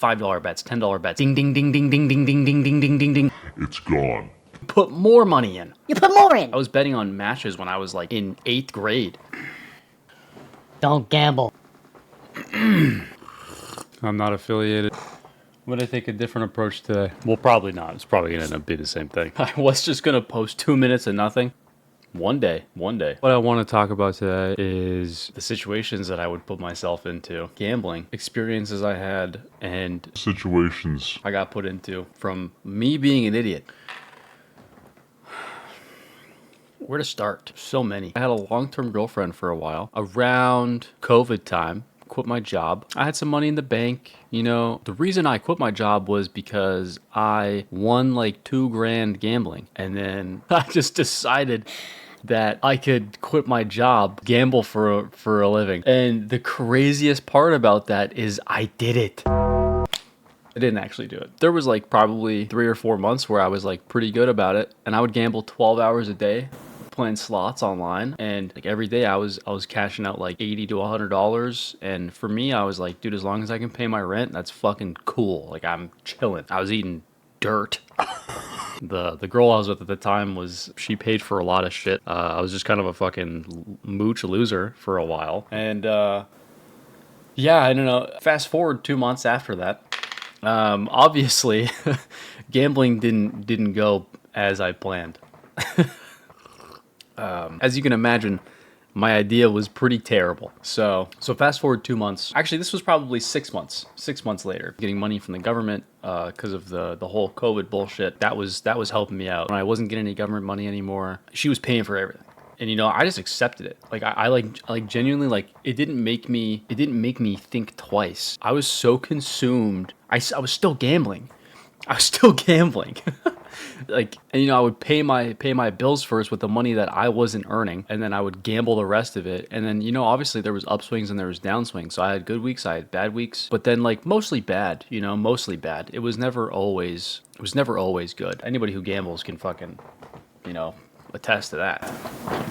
$5 bets, $10 bets. Ding, ding, ding, ding, ding, ding, ding, ding, ding, ding, ding, ding. It's gone. Put more money in. You put more in. I was betting on matches when I was like in 8th grade. Don't gamble. I'm not affiliated. I'm gonna take a different approach today. Well, probably not. It's probably gonna end up being the same thing. I was just gonna post 2 minutes of nothing. One day. What I want to talk about today is the situations that I would put myself into, gambling, experiences I had, and Situations I got put into from me being an idiot. Where to start? So many. I had a long-term girlfriend for a while. Around COVID time, quit my job. I had some money in the bank. You know, the reason I quit my job was because I won like $2,000 gambling. And then I just decided that I could quit my job, gamble for a living. And the craziest part about that is I did it. I didn't actually do it. There was like probably 3 or 4 months where I was like pretty good about it. And I would gamble 12 hours a day playing slots online, and like every day I was cashing out like $80 to $100. And for me, I was like, dude, as long as I can pay my rent, that's fucking cool. Like, I'm chilling. I was eating dirt. The girl I was with at the time she paid for a lot of shit. I was just kind of a fucking mooch loser for a while. And yeah, I don't know. Fast forward 2 months after that, obviously gambling didn't go as I planned. As you can imagine, my idea was pretty terrible. So fast forward 2 months. Actually, this was probably 6 months. 6 months later, getting money from the government because of the whole COVID bullshit. That was helping me out. When I wasn't getting any government money anymore, she was paying for everything. And you know, I just accepted it. Like I like genuinely, like it didn't make me think twice. I was so consumed. I was still gambling. Like, and you know, I would pay my bills first with the money that I wasn't earning, and then I would gamble the rest of it. And then, you know, obviously there was upswings and there was downswings. So I had good weeks, I had bad weeks, but then like mostly bad, you know, mostly bad. It was never always good. Anybody who gambles can fucking, you know, attest to that.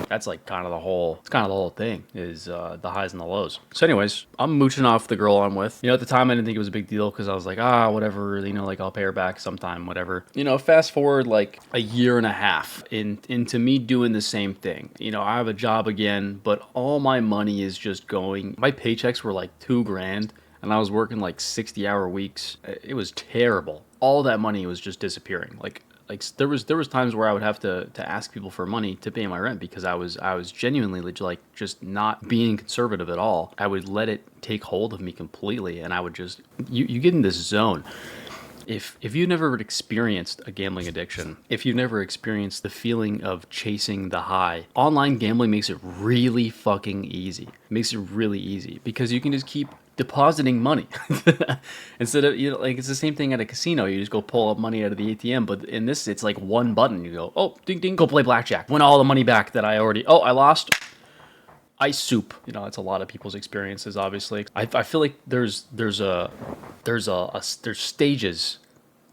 That's like kind of the whole thing is the highs and the lows. So anyways, I'm mooching off the girl I'm with. You know, at the time I didn't think it was a big deal because I was like, whatever, you know, like I'll pay her back sometime, whatever. You know, fast forward like a year and a half into me doing the same thing. You know, I have a job again, but all my money is just going. My paychecks were like $2,000 and I was working like 60-hour weeks. It was terrible. All that money was just disappearing. Like there was times where I would have to ask people for money to pay my rent because I was genuinely like just not being conservative at all. I would let it take hold of me completely, and I would just you get in this zone. If you've never experienced a gambling addiction, if you've never experienced the feeling of chasing the high, online gambling makes it really fucking easy. It makes it really easy because you can just keep depositing money instead of, you know, like it's the same thing at a casino. You just go pull up money out of the ATM, but in this it's like one button. You go, oh, ding ding, go play blackjack, win all the money back that I lost. Ice soup. You know, it's a lot of people's experiences. Obviously, I feel like there's stages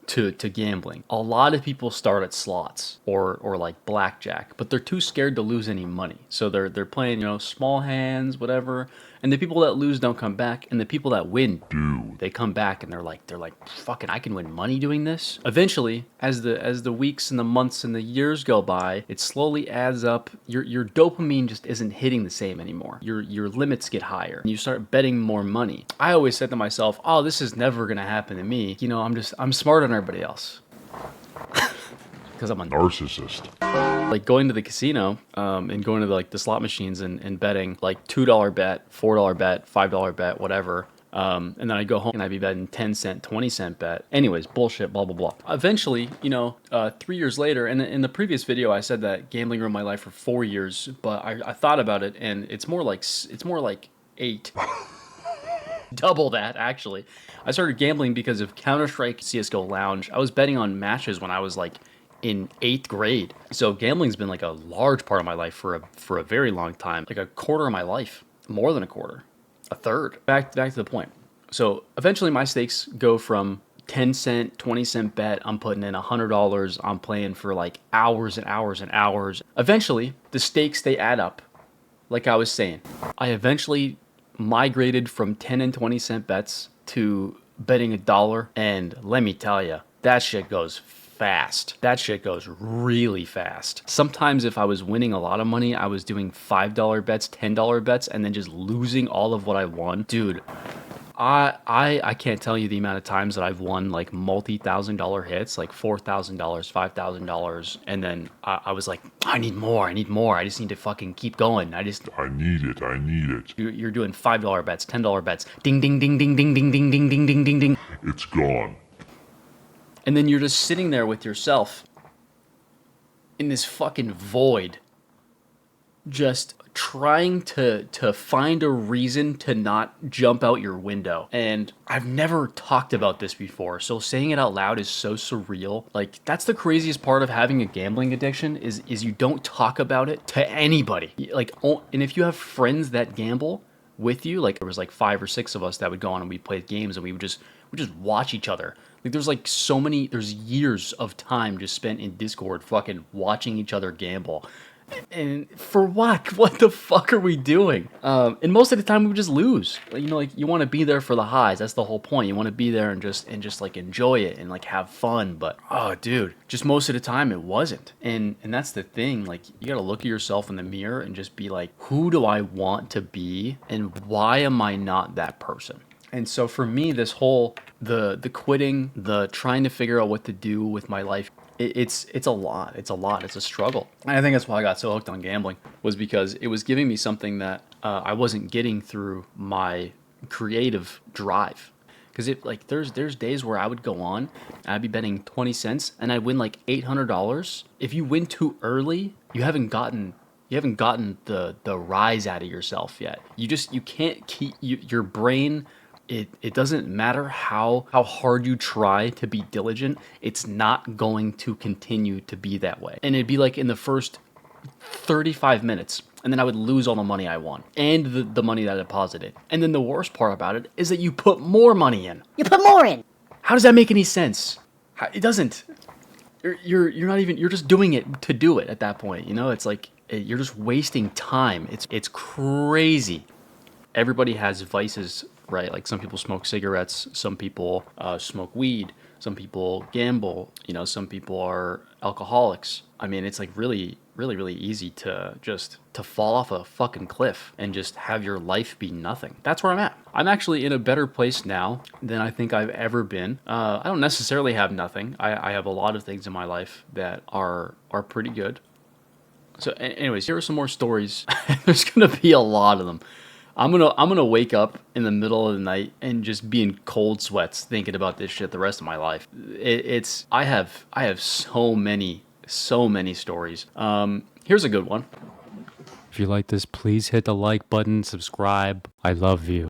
to gambling. A lot of people start at slots or like blackjack, but they're too scared to lose any money, so they're playing, you know, small hands, whatever. And the people that lose don't come back, and the people that win do. They come back and they're like, fucking, I can win money doing this. Eventually, as the weeks and the months and the years go by, it slowly adds up. Your dopamine just isn't hitting the same anymore. Your limits get higher. You start betting more money. I always said to myself, oh, this is never gonna happen to me. You know, I'm smarter than everybody else. Because I'm a narcissist. Like going to the casino and going to the slot machines and betting like $2 bet, $4 bet, $5 bet, whatever. And then I'd go home and I'd be betting 10-cent, 20-cent bet. Anyways, bullshit, blah, blah, blah. Eventually, you know, 3 years later, and in the previous video, I said that gambling ruined my life for 4 years, but I thought about it and it's more like 8. Double that, actually. I started gambling because of Counter-Strike CSGO Lounge. I was betting on matches when I was like in 8th grade. So gambling's been like a large part of my life for a very long time. Like a quarter of my life. More than a quarter. A third. Back to the point. So eventually my stakes go from 10-cent, 20-cent bet. I'm putting in $100. I'm playing for like hours and hours and hours. Eventually, the stakes, they add up. Like I was saying, I eventually migrated from 10 and 20-cent bets to betting $1, and let me tell you, that shit goes fast. That shit goes really fast. Sometimes if I was winning a lot of money, I was doing $5 bets, $10 bets, and then just losing all of what I won. Dude, I can't tell you the amount of times that I've won like multi-$1,000 hits, like $4,000, $5,000, and then I was like, I need more, I just need to fucking keep going. I need it. You're doing $5 bets, $10 bets, ding, ding, ding, ding, ding, ding, ding, ding, ding, ding, ding, ding, It's gone. and then you're just sitting there with yourself in this fucking void, just trying to find a reason to not jump out your window. And I've never talked about this before, so saying it out loud is so surreal. Like, that's the craziest part of having a gambling addiction is you don't talk about it to anybody. Like, and if you have friends that gamble with you, like there was like 5 or 6 of us that would go on and we played games and we would just watch each other. Like there's years of time just spent in Discord fucking watching each other gamble. And for what? What the fuck are we doing? And most of the time we would just lose. Like you want to be there for the highs. That's the whole point. You want to be there and just like enjoy it and like have fun. But oh, dude, just most of the time it wasn't. And that's the thing. Like you gotta look at yourself in the mirror and just be like, who do I want to be, and why am I not that person? And so for me, this whole the quitting, the trying to figure out what to do with my life, it's a lot. It's a struggle. And I think that's why I got so hooked on gambling, was because it was giving me something that I wasn't getting through my creative drive. Because there's days where I would go on, I'd be betting 20 cents, and I'd win like $800. If you win too early, you haven't gotten the rise out of yourself yet. You can't keep your brain. It doesn't matter how hard you try to be diligent, it's not going to continue to be that way. And it'd be like in the first 35 minutes, and then I would lose all the money I won and the money that I deposited. And then the worst part about it is that you put more money in. You put more in. How does that make any sense? It doesn't. You're not even, you're just doing it to do it at that point. It's like you're just wasting time. It's crazy. Everybody has vices, right? Like some people smoke cigarettes, some people smoke weed, some people gamble, some people are alcoholics. I mean, it's like really, really, really easy to fall off a fucking cliff and just have your life be nothing. That's where I'm at. I'm actually in a better place now than I think I've ever been. I don't necessarily have nothing. I have a lot of things in my life that are pretty good. So anyways, here are some more stories. There's gonna be a lot of them. I'm gonna wake up in the middle of the night and just be in cold sweats thinking about this shit the rest of my life. I have so many stories. Here's a good one. If you like this, please hit the like button, subscribe. I love you.